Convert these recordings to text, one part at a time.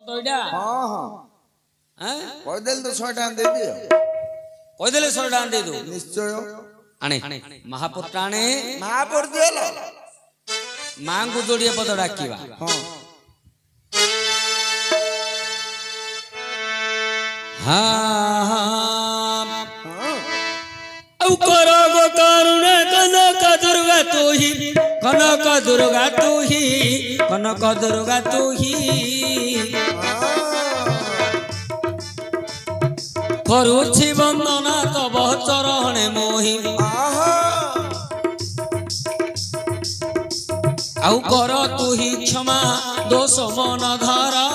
तो इडा हां हां हैं कह देल तो 100 टाइम दे दियो कह देले 100 टाइम दे दो निश्चय आने महापुर टाणे महापुर दियो मां को जोड़िए पद डाकिवा हां हां औ करो गो करुणा कनक दुर्गा तू ही कनक दुर्गा तू ही कनक दुर्गा तू ही करुछि वंदना तब चरणे मोहि औ कर तू ही क्षमा दोष मन धरा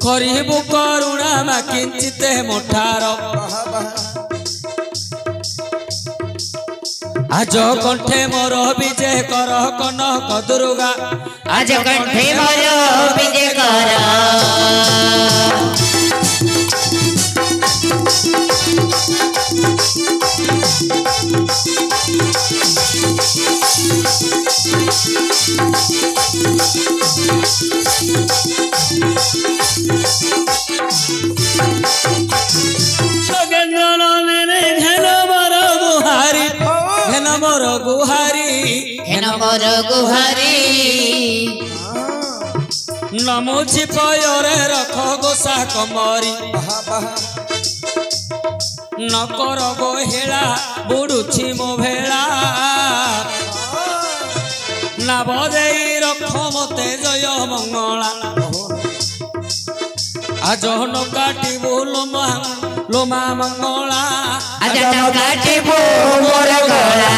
करिबु करुणा मा किंचित मोठार आज कंठे मोर विजय कर कनक दुर्गा आज कंठे मोर विजय कर मोर गुहारी नमुछि पयरे रख गोसा कमरी नकर गो हेला बुडुछि मो भेला ना बजेई रख मते जय मंगला आज न काटिबो लोमा मंगला आज न काटिबो मोर गला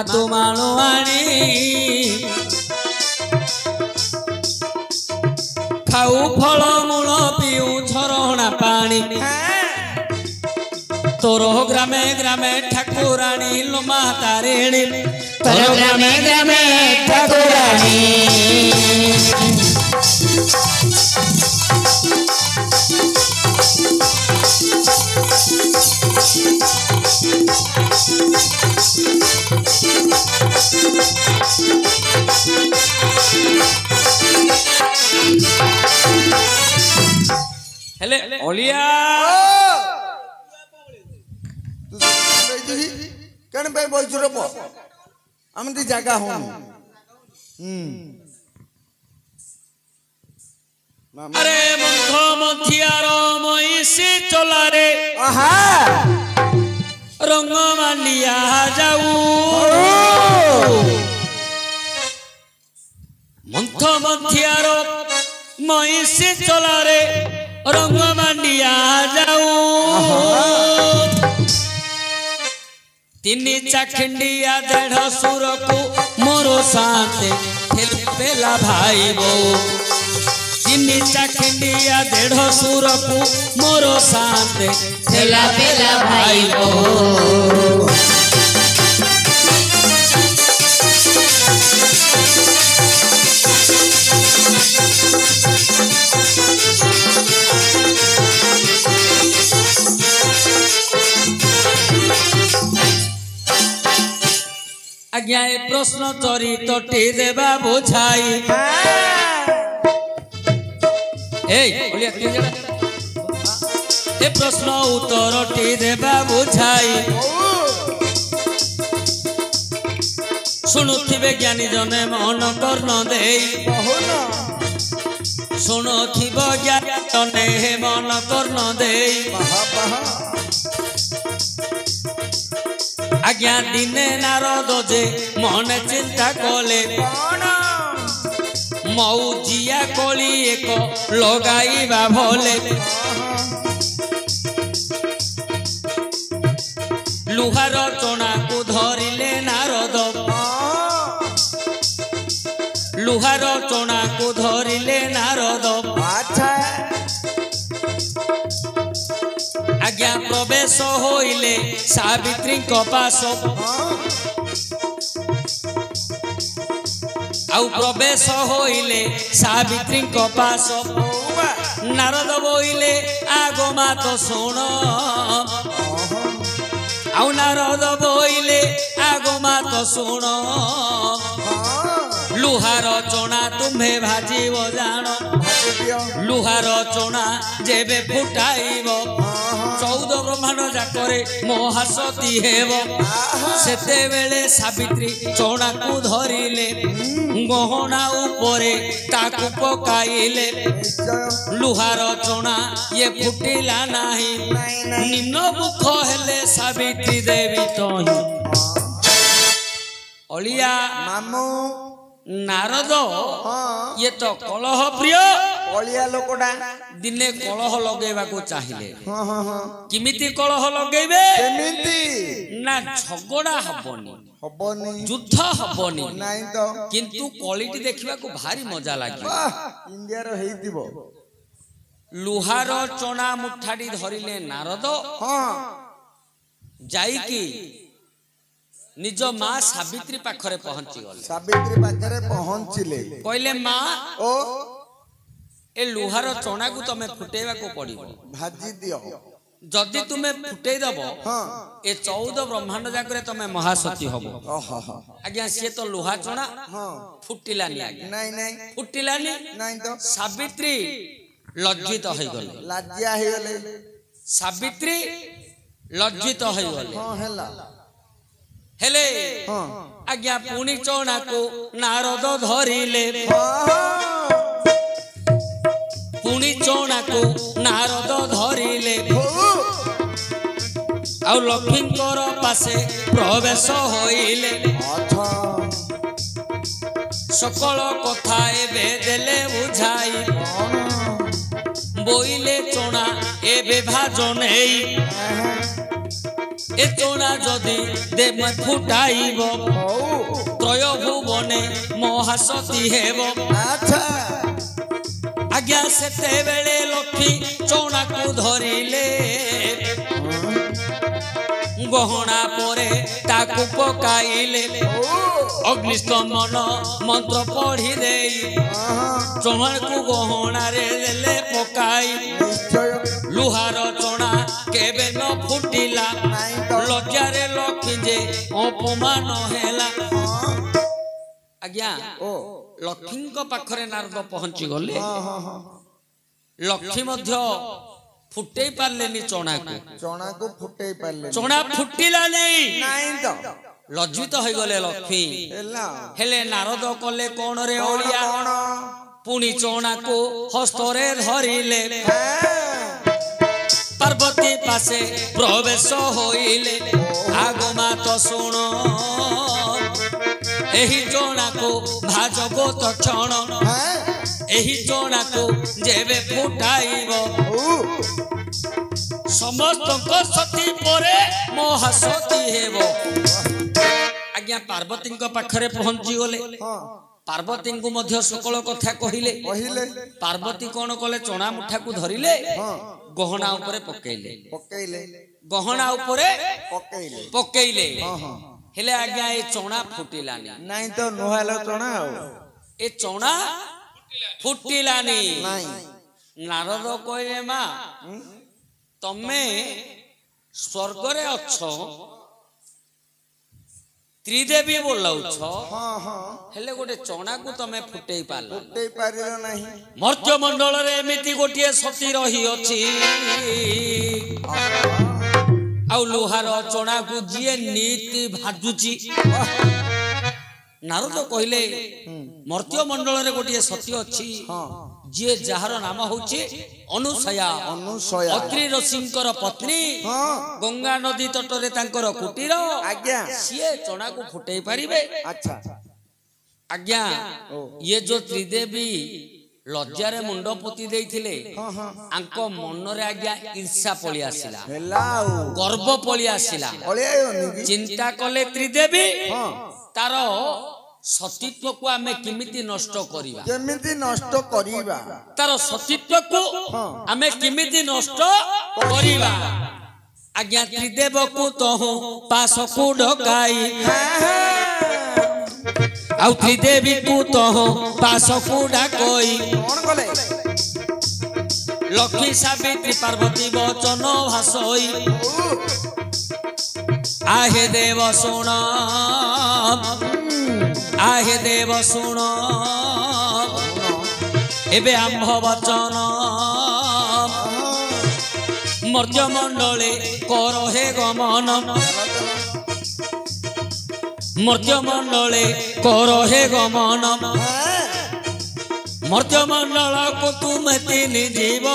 तू माणू आणी खाऊ फल मूल पिऊ झरणा पानी तोर ग्रामे ग्रामे ठाकुराणी लोमा तारिणी तोर ग्रामे ग्रामे ठाकुराणी हेले ओलिया तू बैठी कण पे बोलछुरो पो हमदी जागा हो अरे मुख मथियार मईसी चला रे आहा रंग मांडिया जाऊ मंथ मथियार मईसी चला रे रंग मांडिया जाऊ तीन चाखंडिया 1.5 सुर को मोरो साथे पेला भाई बो तीन चाखंडिया 1.5 सुर को मोरो साथे पेला भाई बो आज्ञा ए प्रश्न चरित टी देवा बुझाई ए प्रश्न उत्तर टी देवा बुझाई शुणुथिबे ज्ञानी जने मन कर्ण दे शुणुथिब ज्ञानी जने मन कर्ण दे आज्ञा दिने नारद जे मन चिंता कले मौजिया कली एक लगाइबा भले लुहार चना को धरिले नारद ଲୁହାର ଚଣାକୁ ଧରିଲେ ନାରଦ ଆଚ୍ଛା ଆଜ୍ଞା ପ୍ରବେଶ ହୋଇଲେ ସାବିତ୍ରୀଙ୍କ ପାଶ ଆଉ ପ୍ରବେଶ ହୋଇଲେ ସାବିତ୍ରୀଙ୍କ ପାଶ ନାରଦ ବୋଇଲେ ଆଗ ମାତ ଶୁଣ ଆଉ ନାରଦ ବୋଇଲେ ଆଗ ମାତ ଶୁଣ ଲୁହାର ଚଣା ତୁମ୍ଭେ ଭାଜିବ ଜାଣ ଲୁହାର ଚଣା ଯେବେ ଫୁଟାଇବ 14 ବ୍ରହ୍ମାଣ୍ଡ ଯାକରେ ମହାସତୀ ହେବ ସେତେବେଳେ ସାବିତ୍ରୀ ଚଣାକୁ ଧରିଲେ ଗହଣା ଉପରେ ତାକୁ ପକାଇଲେ ଲୁହାର ଚଣା ଇଏ ଫୁଟିଲା ନାହିଁ ନିମ୍ନ ମୁଖ ହେଲେ ସାବିତ୍ରୀ ଦେବୀ ତହିଁ ଅଳିଆ ମାମୁ ନାରଦ ଇଏ ତ କଳହ ପ୍ରିୟ ଅଳିଆ ଲୋକଟା ଦିନେ କଳହ ଲଗେଇବାକୁ ଚାହିଁଲେ କେମିତି କଳହ ଲଗେଇବେ କେମିତି ନା ଝଗଡା ହବନି ହବନି ଯୁଦ୍ଧ ହବନି ନାଇଁ ତ କିନ୍ତୁ କଳିଟି ଦେଖିବାକୁ ଭାରି ମଜା ଲାଗିବ ଇଣ୍ଡିଆର ହେଇଥିବ ଲୁହାର ଚଣା ମୁଠାଟି ଧରିଲେ ନାରଦ ଯାଇକି ନିଜ ମା ସାବିତ୍ରୀ ପାଖରେ ପହଞ୍ଚିଗଲେ ସାବିତ୍ରୀ ପାଖରେ ପହଞ୍ଚିଲେ କହିଲେ ମା ଓ ଏ ଲୁହାର ଚଣାକୁ ତମେ ଫୁଟେଇବାକୁ ପଡିବ ଭାଜି ଦିଅ ଯଦି ତୁମେ ଫୁଟେଇ ଦବ ଏ 14 ବ୍ରହ୍ମାଣ୍ଡ ଯାକରେ ତମେ ମହାସତୀ ହବ ଆଜ୍ଞା ସିଏ ତ ଲୁହା ଚଣା ଫୁଟିଲାନି ଆଜ୍ଞା ନାଇଁ ନାଇଁ ଫୁଟିଲାନି ନାଇଁ ତ ସାବିତ୍ରୀ ଲଜ୍ଜିତ ହେଇଗଲେ ଲାଜ୍ଜା ହେଇଗଲେ ସାବିତ୍ରୀ ଲଜ୍ଜିତ ହେଇଗଲେ ହେଲା ହେଲେ ଆଜ୍ଞା ପୁଣି ଚଣାକୁ ନାରଦ ଧରିଲେ ପୁଣି ଚଣାକୁ ନାରଦ ଧରିଲେ ଆଉ ଲକ୍ଷ୍ମୀଙ୍କର ପାଶେ ପ୍ରବେଶ ହୋଇଲେ ସକଳ କଥା ଏବେ ଦେଲେ ବୁଝାଇ ବୋଇଲେ ଚଣା ଏବେ ଭାଜ ନେଇ ଏ ଚଣା ଯଦି ଦେବ ଫୁଟାଇବ ତ୍ରୟ ଭୁବନେ ମହାସତୀ ହେବ ଆଜ୍ଞା ସେତେବେଳେ ଲକ୍ଷ୍ମୀ ଚଣାକୁ ଧରିଲେ ଗହଣା ପରେ ତାକୁ ପକାଇଲେ ଅଗ୍ନିଷ୍ଟମନ ମନ୍ତ୍ର ପଢି ଦେଇ ଚଣାକୁ ଗହଣାରେ ଦେଲେ ପକାଇ ଲୁହାର ଚଣା କେବେ ନ ଫୁଟିଲା ଲଜ୍ଜାରେ ଲକ୍ଷ୍ମୀ ଯେ ଅପମାନ ହେଲା ଆଜ୍ଞା ଲକ୍ଷ୍ମୀଙ୍କ ପାଖରେ ନାରଦ ପହଞ୍ଚି ଗଲେ ଲକ୍ଷ୍ମୀ ମଧ୍ୟ ଫୁଟେଇ ପାରିଲେନି ଚଣାକୁ ଫୁଟେଇ ପାରିଲେ ଚଣା ଫୁଟିଲାନି ନାଇଁ ତ ଲଜ୍ଜିତ ହେଇଗଲେ ଲକ୍ଷ୍ମୀ ହେଲେ ନାରଦ କଲେ କଣ ରେ ଅଳିଆ ପୁଣି ଚଣାକୁ ହସ୍ତରେ ଧରିଲେ ପାର୍ବତୀ ପାଶେ ପ୍ରବେଶ ହୋଇଲେ ଆଗ ମାତ ଶୁଣ ଏହି ଚଣାକୁ ଭାଜବ ତକ୍ଷଣ ଏହି ଚଣାକୁ ଯେବେ ଫୁଟାଇବ ସମସ୍ତଙ୍କ ସତୀ ପରେ ମହାସତୀ ହେବ ଆଜ୍ଞା ପାର୍ବତୀଙ୍କ ପାଖରେ ପହଞ୍ଚି ଗଲେ ପାର୍ବତୀଙ୍କୁ ମଧ୍ୟ ସକଳ କଥା କହିଲେ ପାର୍ବତୀ କଣ କଲେ ଚଣା ମୁଠାକୁ ଧରିଲେ ଗହଣା ଉପରେ ପକେଇଲେ ଗହଣା ଉପରେ ପକେଇଲେ ହେଲେ ଆଜ୍ଞା ଏ ଚଣା ଫୁଟିଲାନି ନାଇଁ ତ ନୁହାଲ ଚଣା ଆଉ ଏ ଚଣା ଫୁଟିଲାନି ନାରଦ କହିଲେ ମା ତମେ ସ୍वर्गरे अछ त्रिदेवी बोलाउछ हेले गोटे चना को तमे फुटेई पारिलो नाही मर्त्य मंडल रे एमिति गोटे सती रही अछि आ लोहार चना को जिए नीति भाजुची नारद कहले मर्त्य मंडल रे गोटे सती अछि जे जहार नाम होची अनुसया अत्रि ऋषिंकर पत्नी गंगा नदी तट रे तांकर कुटीर आज्ञा सिए चना को फुटेई परिबे अच्छा आज्ञा ये जो त्रिदेवी लज्जा रे मुंड पोती देइथिले आंको मन रे आज्ञा ईर्ष्या पळी आसिला गर्व पळी आसिला चिंता कले त्रिदेवी तारो सतीत्व को आमे किमिति नष्ट करिबा केमिति नष्ट करिबा तार सतीत्व को आमे किमिति नष्ट करिबा आज्ञा त्रिदेव को तहु पास को ढकाई आउ त्रिदेवी को तहु पास को डाकई कोन गले लक्ष्मी सावित्री पार्वती वचन भासई आहे देव सुण आहे देव सुण एबे आम्भ वचन मर्त्य मंडले कर हे गमन मर्त्य मंडले कर हे गमन मर्त्य मंडल को तुम तीन जीव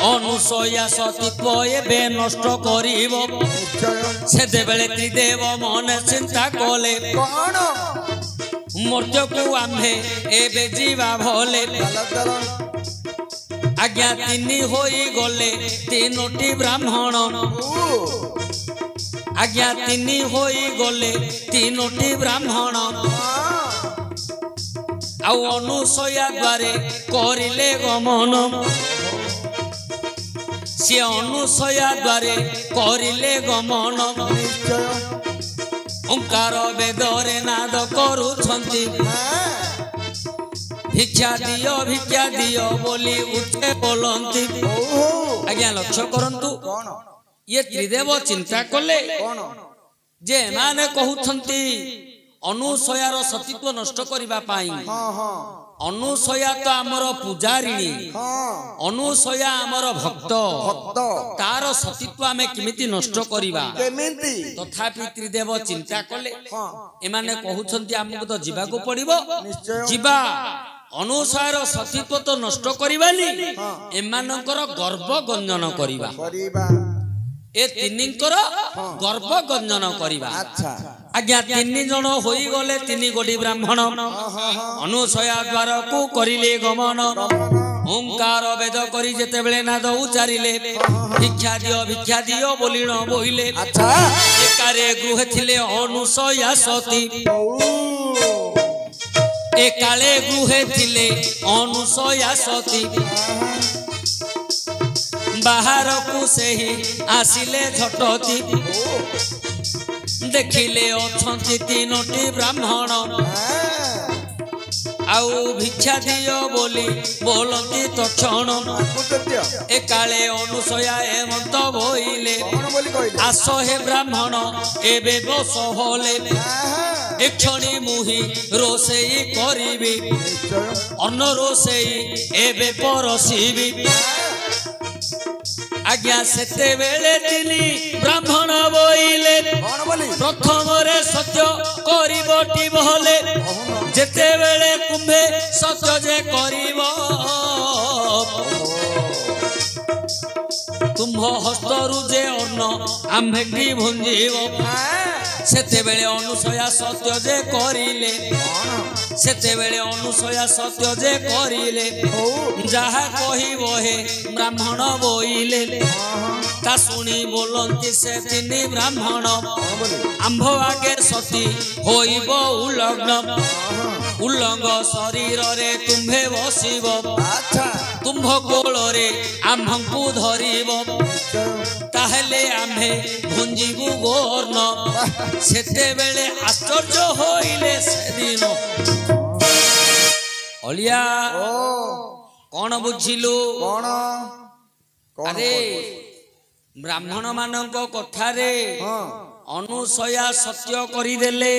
अनुसया सतीत्व एबे नष्ट करिब से बेले त्रिदेव मन चिंता कले कोन मर्त्य को आम्भे एबे जीवा भले आज्ञा तिनी होई गले तीनोटी ब्राह्मण आज्ञा तिनी होई गले तीनोटी ब्राह्मण आउ अनुसया द्वारे करिले गमन से अनुसया द्वारे करिले गमन ओंकार वेदरे नाद करुछंती भिक्षा दियो बोली उठे बोलंती आज्ञा लक्ष्य करंतु ये त्रिदेव चिंता कले जे माने कहउछंती अनुसयार सतीत्व नष्ट करिबा पाई अनुसया तो आमर पूजारिणी अनुसया आमर भक्त तार सतीत्व आमे किमिति नष्ट करिबा केमिति तथापि त्रिदेव चिंता कले एमाने कहउछंती हमकु तो जीवा को पड़िबो जीवा अनुसार सतीत्व तो नष्ट करिबानी एमानकर गर्व गंजन करिबा ए तिनिंकर गर्व गंजन करिबा अच्छा आज्ञा तीन जन होई गले तीनी गोटी ब्राह्मण अनुसया द्वार को करिले गमन ओंकार वेद करी जेते बेले नाद उचारिले भिक्षा दियो बोलिण बोइले अच्छा एकारे गृह थिले अनुसया सती एकाले गृहे थिले अनुसया सती बाहर को से ही आसिले झटती देखिले अछंती तीनोटी ब्राह्मण आउ भिक्षा दियो बोली बोलती तक्षण एकाले अनुसया हेमंत बोइले आस हे ब्राह्मण एबे बस होले एक्षणी मुही रोसेई करिबी अन्न रोसेई एबे परसिबी आज्ञा सेते बेले तिनी ब्राह्मण बोइले प्रथम रे सत्य करिबटी बहले जेते बेले कुंभे सत्य जे करिब तुम्भ हस्तरु जे अन्न आम्भेटी भुंजीब सेते बेले अनुसया सत्य जे करिले सेते बेले अनुसया सत्य जे करिले जहा कहिबो हे ब्राह्मण बोइले ता सुनी बोलंती से तिनी ब्राह्मण आंभ आगे सती होइब उलग्न उल्लंग शरीर रे तुम्भे बसिब तुम्भ कोल रे आम्भंकु धरिब ताहले आम्भे भुंजिबु गोर्न सेते बेले आश्चर्य होइले सेदिन अलिया कौन बुझिलु अरे ब्राह्मण मानक कथारे अनुसया सत्य करिदेले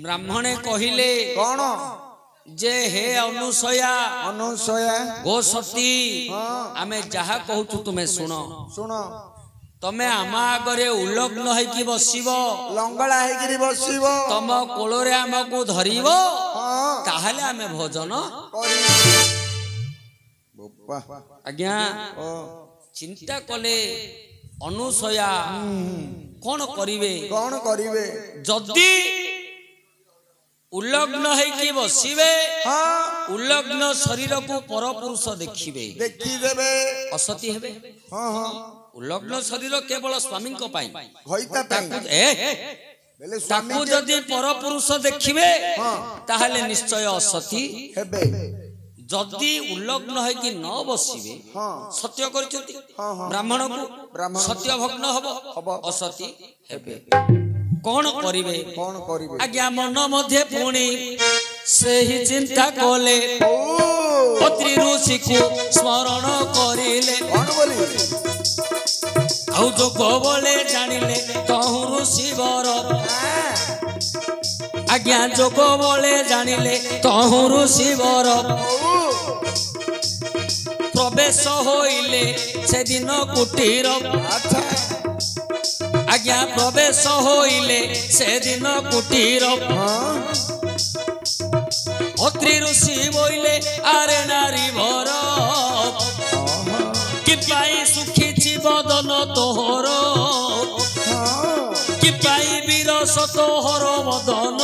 ब्राह्मणे कहिले कौन जे हे अनुसया अनुसया गो सती आमे जहा कहूचु तुमे सुनो सुनो तमे आमा आगरे उलग्न हैकी बसिबो लंगड़ा हैकी बसिबो तम कोलोरे आमको धरिबो ताहले आमे भोजन आज्ञा चिंता कले अनुसया कौन करिवे जदि उल्लग्न हैकी बसिबे उल्लग्न शरीर को परपुरुष देखिबे देखिदेबे असती हेबे उल्लग्न शरीर केवल स्वामी को पाई होइता ताकु ହେଲେ ତାକୁ ସ୍ୱାମୀ ଯଦି ପରପୁରୁଷ ଦେଖିବେ ତାହେଲେ ନିଶ୍ଚୟ ଅସତୀ ହେବେ ଯଦି ଉଲ୍ଲଗ୍ନ ହେଇକି ନ ବସିବେ ସତ୍ୟ କରିଛନ୍ତି ବ୍ରାହ୍ମଣକୁ ସତ୍ୟ ଭଗ୍ନ ହବ ଅସତୀ ହେବେ। କଣ କରିବେ ଆଜ୍ଞା ମନ ମଧ୍ୟ ପୁଣି ସେହି ଚିନ୍ତା କଲେ ଅତ୍ରି ଋଷିକୁ ସ୍ମରଣ କରିଲେ ଆଉ ଯୋଗ ବଳେ ଜାଣିଲେ ତହୁ ଋଷିବର ଆଜ୍ଞା ଯୋଗ ବଳେ ଜାଣିଲେ ତହୁ ଋଷିବର ପ୍ରବେଶ ହୋଇଲେ ସେଦିନ କୁଟୀର ଆଜ୍ଞା ପ୍ରବେଶ ହୋଇଲେ ସେଦିନ କୁଟୀର ଅତ୍ରି ଋଷି ବୋଇଲେ ଆରେ ନାରୀ ଭର କି ପାଇଁ ସୁଖିଛି ବଦନ ତୋହର କି ପାଇଁ ବିରସ ତୋହର ବଦନ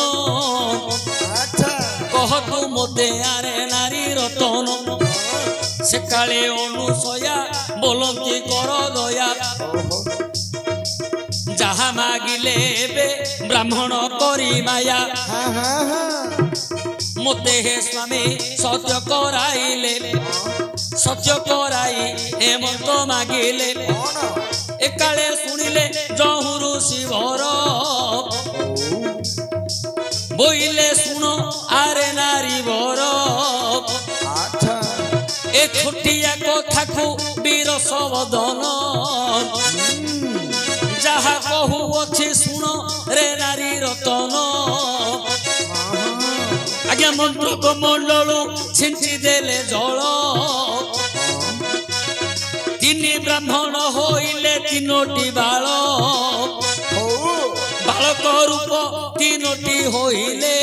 କହ ତୁ ମୋତେ ଆରେ ନାରୀ ରତନ ସେ କାଳେ ଅନୁସୟା ବୋଲନ୍ତି କର ଦୟା ଯାହା ମାଗିଲେ ଏବେ ବ୍ରାହ୍ମଣ କରି ମାୟା ମୋତେ ହେ ସ୍ୱାମୀ ସତ୍ୟ କରାଇଲେ ସତ୍ୟ କରାଇ ହେମନ୍ତ ମାଗିଲେ ଏକାଳେ ଶୁଣିଲେ ଯହୁ ଋଷିବର ବୋଇଲେ ଶୁଣ ଆରେ ନାରୀ ବର ଏ ଛୋଟିଆ କଥାକୁ ବିରସ ବଦନ ଯାହା କହୁଅଛି ଶୁଣ ରେ ନାରୀ ରତନ ଆଜ୍ଞା ମନ୍ତ୍ର କମଣ୍ଡଳୁ ଛିଞ୍ଚି ଦେଲେ ଜଳ ତିନି ବ୍ରାହ୍ମଣ ହୋଇଲେ ତିନୋଟି ବାଳ ବାଳକ ରୂପ ତିନୋଟି ହୋଇଲେ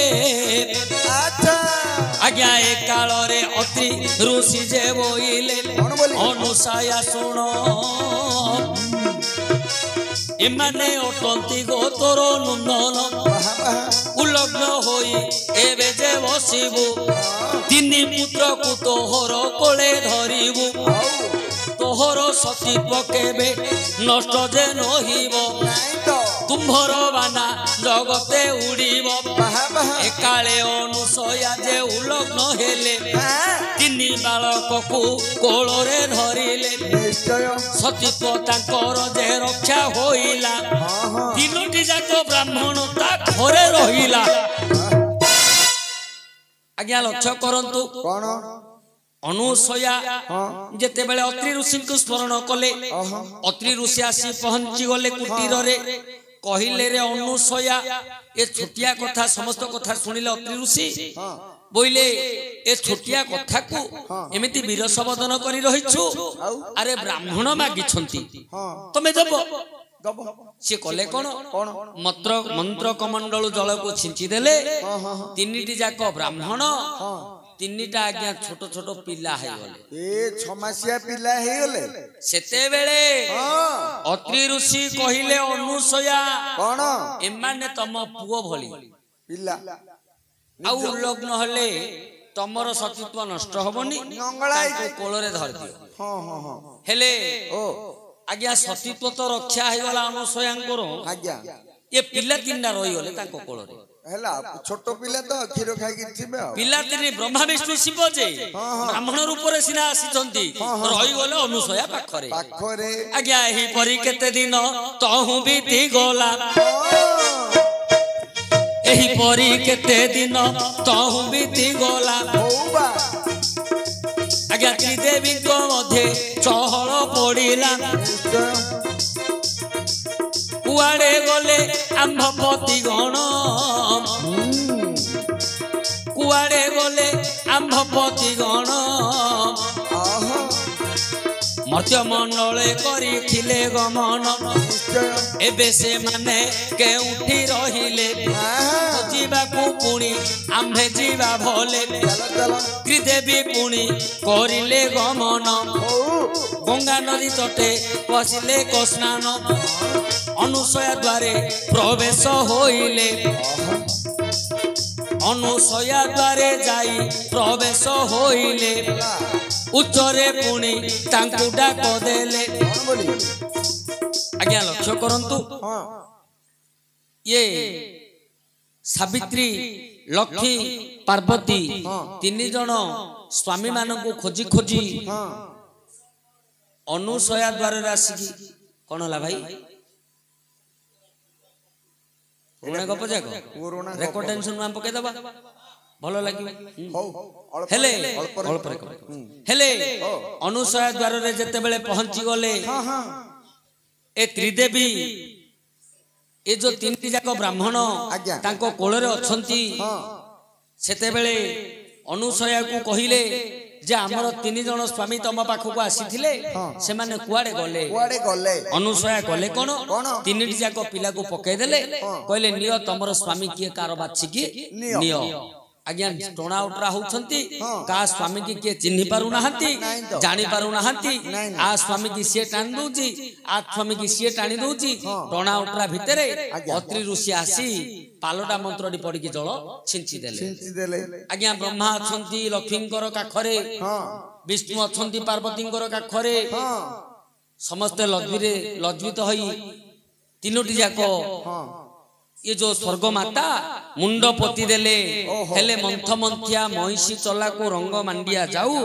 ଆଜ୍ଞା ଏ କାଳରେ ଅତ୍ରି ଋଷି ଯେ ବୋଇଲେ ଅନୁସୟା ଶୁଣ ଏମାନେ ଅଟନ୍ତି ଗୋତର ନନ୍ଦନ ଉଲ୍ଲଗ୍ନ ହୋଇ ଏବେ ଯେ ବସିବୁ ତିନି ପୁତ୍ରକୁ ତୋହର କୋଳେ ଧରିବୁ ତୋହର ସତୀତ୍ୱ କେବେ ନଷ୍ଟ ଯେ ନହିବ ତୁମ୍ଭର ବାନା ଜଗତେ ଉଡ଼ିବ ଏକାଳେ ଅନୁସୟା ଯେ ଉଲ୍ଲଗ୍ନ ହେଲେ ତିନି ବାଳକକୁ କୋଳରେ ଧରିଲେ ସତୀତ୍ୱ ତାଙ୍କର ଯେ ରକ୍ଷା ହୋଇଲା ତିନୋଟି ଯାକ ବ୍ରାହ୍ମଣ ତା ଘରେ ରହିଲା। ଆଜ୍ଞା ଲକ୍ଷ୍ୟ କରନ୍ତୁ ଅନୁସୟା ଯେତେବେଳେ ଅତ୍ରି ଋଷିଙ୍କୁ ସ୍ମରଣ କଲେ ଅତ୍ରି ଋଷି ଆସି ପହଞ୍ଚି ଗଲେ କୁଟୀରରେ କହିଲେ ରେ ଅନୁସୟା ଏ ଛୋଟିଆ କଥା ସମସ୍ତ କଥା ଶୁଣିଲେ ଅତ୍ରି ଋଷି ବୋଇଲେ ଏ ଛୋଟିଆ କଥାକୁ ଏମିତି ବିରସ ବଦନ କରି ରହିଛୁ ଆରେ ବ୍ରାହ୍ମଣ ମାଗିଛନ୍ତି ତମେ ଦେବ ସିଏ କଲେ କଣ ମନ୍ତ୍ର କମଣ୍ଡଳୁ ଜଳକୁ ଛିଞ୍ଚି ଦେଲେ ତିନିଟି ଯାକ ବ୍ରାହ୍ମଣ ତିନିଟା ଆଜ୍ଞା ଛୋଟ ଛୋଟ ପିଲା ହେଇଗଲେ ଛମାସିଆ ପିଲା ହେଇଗଲେ ସେତେବେଳେ ଅତ୍ରି ଋଷି କହିଲେ ଅନୁସୟା କଣ ଏମାନେ ତମ ପୁଅ ଭଳି ପିଲା ଆଉ ଉଲ୍ଲଗ୍ନ ହେଲେ ତମର ସତୀତ୍ୱ ନଷ୍ଟ ହବନି କୋଳରେ ଧରିଦିଅ ହେଲେ ଆଜ୍ଞା ସତୀତ୍ୱ ତ ରକ୍ଷା ହେଇଗଲା ଅନୁସୟାଙ୍କର ଆଜ୍ଞା ଏ ପିଲା ତିନିଟା ରହିଗଲେ ତାଙ୍କ କୋଳରେ ହେଲା ଛୋଟ ପିଲା ତ କ୍ଷୀର ଖାଇକି ଥିବେ ପିଲା ତିନି ବ୍ରହ୍ମା ବିଷ୍ଣୁ ଶିବ ଯେ ବ୍ରାହ୍ମଣ ରୂପରେ ସିନା ଆସିଛନ୍ତି ରହିଗଲେ ଅନୁସୟା ପାଖରେ ଆଜ୍ଞା ଏହିପରି କେତେ ଦିନ ତହୁ ବିତି ଗଲା ଏହିପରି କେତେ ଦିନ ତହୁ ବିତି ଗଲା ଆଜ୍ଞା ତ୍ରିଦେବୀଙ୍କ ମଧ୍ୟରେ ଚହଳ ପଡ଼ିଲା କୁଆଡ଼େ ଗଲେ ଆମ୍ଭପତି ଗଣ କୁଆଡ଼େ ଗଲେ ଆମ୍ଭପତି ଗଣ ମର୍ତ୍ତ୍ୟମଣ୍ଡଳେ କରିଥିଲେ ଗମନ ଏବେ ସେମାନେ କେଉଁଠି ରହିଲେ ଯିବାକୁ ପୁଣି ଆମ୍ଭେ ଯିବା ଭଲେ ତ୍ରିଦେବୀ ପୁଣି କରିଲେ ଗମନ ଗଙ୍ଗା ନଦୀ ତଟେ ବସିଲେ ସ୍ନାନ ଅନୁସୟା ଦ୍ୱାରେ ପ୍ରବେଶ ହୋଇଲେ ଅନୁସୟା ଦ୍ୱାରେ ଯାଇ ପ୍ରବେଶ ହୋଇଲେ ଉଚ୍ଚରେ ପୁଣି ତାଙ୍କୁ ଡାକ ଦେଲେ ଆଜ୍ଞା ଲକ୍ଷ୍ୟ କରନ୍ତୁ ଇଏ ସାବିତ୍ରୀ ଲକ୍ଷ୍ମୀ ପାର୍ବତୀ ତିନି ଜଣ ସ୍ୱାମୀ ମାନଙ୍କୁ ଖୋଜି ଖୋଜି ଅନୁସୟା ଦ୍ୱାରରେ ଆସିକି କଣ ହେଲା ଭାଇ ପୁରୁଣା ଗପ ଯାକ ରେକର୍ଡ ଟେନସନ ଆମେ ପକେଇଦବା ଭଲ ଲାଗିବ ହେଲେ ହେଲେ ଅନୁସୟା ଦ୍ୱାରରେ ଯେତେବେଳେ ପହଞ୍ଚି ଗଲେ ଏ ତ୍ରିଦେବୀ ଏ ଯୋଉ ତିନିଟି ଯାକ ବ୍ରାହ୍ମଣ ତାଙ୍କ କୋଳରେ ଅଛନ୍ତି ସେତେବେଳେ ଅନୁସୟାକୁ କହିଲେ ଯେ ଆମର ତିନି ଜଣ ସ୍ୱାମୀ ତମ ପାଖକୁ ଆସିଥିଲେ ସେମାନେ କୁଆଡେ ଗଲେ ଅନୁସୟା କଲେ କଣ ତିନିଟି ଯାକ ପିଲାକୁ ପକେଇଦେଲେ କହିଲେ ନିଅ ତମର ସ୍ୱାମୀ କିଏ କାର ବାଛିକି ନିଅ ଆଜ୍ଞା ଟଣା ଉଟରା ହଉଛନ୍ତି କାହା ସ୍ୱାମୀ କି କିଏ ଚିହ୍ନି ପାରୁନାହାନ୍ତି ଜାଣି ପାରୁନାହାନ୍ତି ଆ ସ୍ୱାମୀ କି ସିଏ ଟାଣି ଦଉଛି ଆ ସ୍ୱାମୀ କି ସିଏ ଟାଣି ଦଉଛି ଟଣା ଉଟରା ଭିତରେ ଅତ୍ରି ଋଷି ଆସି ପାଲଟା ମନ୍ତ୍ରଟି ପଡିକି ଜଳ ଛିଞ୍ଚି ଦେଲେ ଆଜ୍ଞା ବ୍ରହ୍ମା ଅଛନ୍ତି ଲକ୍ଷ୍ମୀଙ୍କର କାଖରେ ବିଷ୍ଣୁ ଅଛନ୍ତି ପାର୍ବତୀଙ୍କର କାଖରେ ସମସ୍ତେ ଲଜ୍ଜିତ ହୋଇ ତିନୋଟି ଯାକ ये जो स्वर्ग माता मुंड पोती देले हेले मंथ मंथिया महिषी चला को रंग मांडिया जाऊ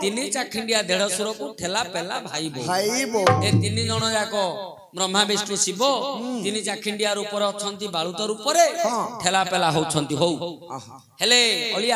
तीन चाखिंडिया 150 को ठेला पेला भाई बो ए तीन जण जाको ब्रह्मा विष्णु शिव तीन चाखिंडिया ऊपर अछंती बालुतर ऊपर ठेला पेला होछंती हो हेले अलिया